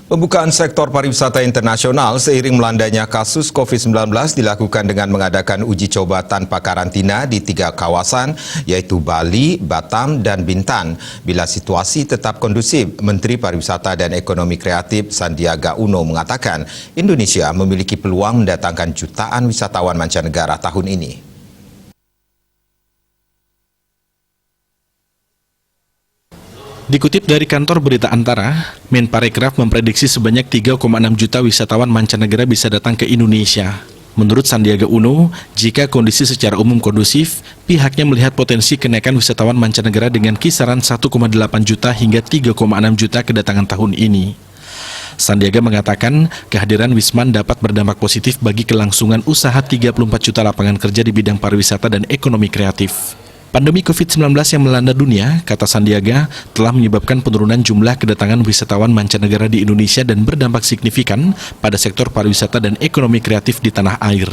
Pembukaan sektor pariwisata internasional seiring melandainya kasus COVID-19 dilakukan dengan mengadakan uji coba tanpa karantina di 3 kawasan, yaitu Bali, Batam, dan Bintan. Bila situasi tetap kondusif, Menteri Pariwisata dan Ekonomi Kreatif Sandiaga Uno mengatakan Indonesia memiliki peluang mendatangkan jutaan wisatawan mancanegara tahun ini. Dikutip dari kantor berita Antara, Menparekraf memprediksi sebanyak 3,6 juta wisatawan mancanegara bisa datang ke Indonesia. Menurut Sandiaga Uno, jika kondisi secara umum kondusif, pihaknya melihat potensi kenaikan wisatawan mancanegara dengan kisaran 1,8 juta hingga 3,6 juta kedatangan tahun ini. Sandiaga mengatakan kehadiran Wisman dapat berdampak positif bagi kelangsungan usaha 34 juta lapangan kerja di bidang pariwisata dan ekonomi kreatif. Pandemi COVID-19 yang melanda dunia, kata Sandiaga, telah menyebabkan penurunan jumlah kedatangan wisatawan mancanegara di Indonesia dan berdampak signifikan pada sektor pariwisata dan ekonomi kreatif di tanah air.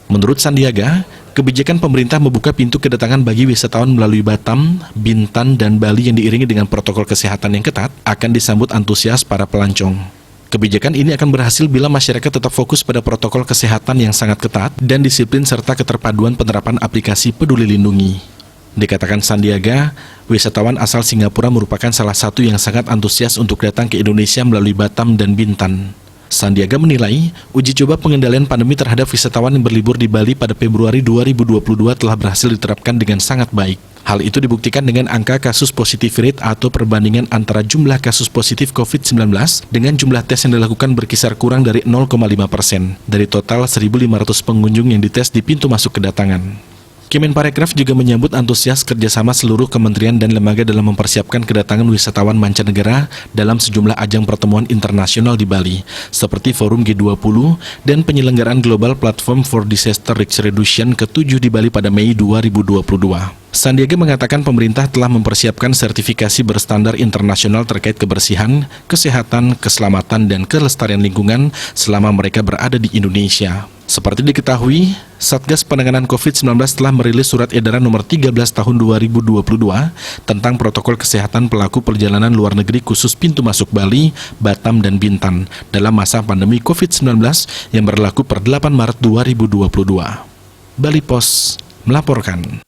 Menurut Sandiaga, kebijakan pemerintah membuka pintu kedatangan bagi wisatawan melalui Batam, Bintan, dan Bali yang diiringi dengan protokol kesehatan yang ketat akan disambut antusias para pelancong. Kebijakan ini akan berhasil bila masyarakat tetap fokus pada protokol kesehatan yang sangat ketat dan disiplin serta keterpaduan penerapan aplikasi Peduli Lindungi. Dikatakan Sandiaga, wisatawan asal Singapura merupakan salah satu yang sangat antusias untuk datang ke Indonesia melalui Batam dan Bintan. Sandiaga menilai, uji coba pengendalian pandemi terhadap wisatawan yang berlibur di Bali pada Februari 2022 telah berhasil diterapkan dengan sangat baik. Hal itu dibuktikan dengan angka kasus positif rate atau perbandingan antara jumlah kasus positif COVID-19 dengan jumlah tes yang dilakukan berkisar kurang dari 0,5% dari total 1.500 pengunjung yang dites di pintu masuk kedatangan. Kemenparekraf juga menyambut antusias kerjasama seluruh kementerian dan lembaga dalam mempersiapkan kedatangan wisatawan mancanegara dalam sejumlah ajang pertemuan internasional di Bali, seperti Forum G20 dan penyelenggaraan Global Platform for Disaster Risk Reduction ke-7 di Bali pada Mei 2022. Sandiaga mengatakan pemerintah telah mempersiapkan sertifikasi berstandar internasional terkait kebersihan, kesehatan, keselamatan, dan kelestarian lingkungan selama mereka berada di Indonesia. Seperti diketahui, Satgas Penanganan COVID-19 telah merilis surat edaran nomor 13 tahun 2022 tentang protokol kesehatan pelaku perjalanan luar negeri khusus pintu masuk Bali, Batam, dan Bintan dalam masa pandemi COVID-19 yang berlaku per 8 Maret 2022. Bali Pos melaporkan.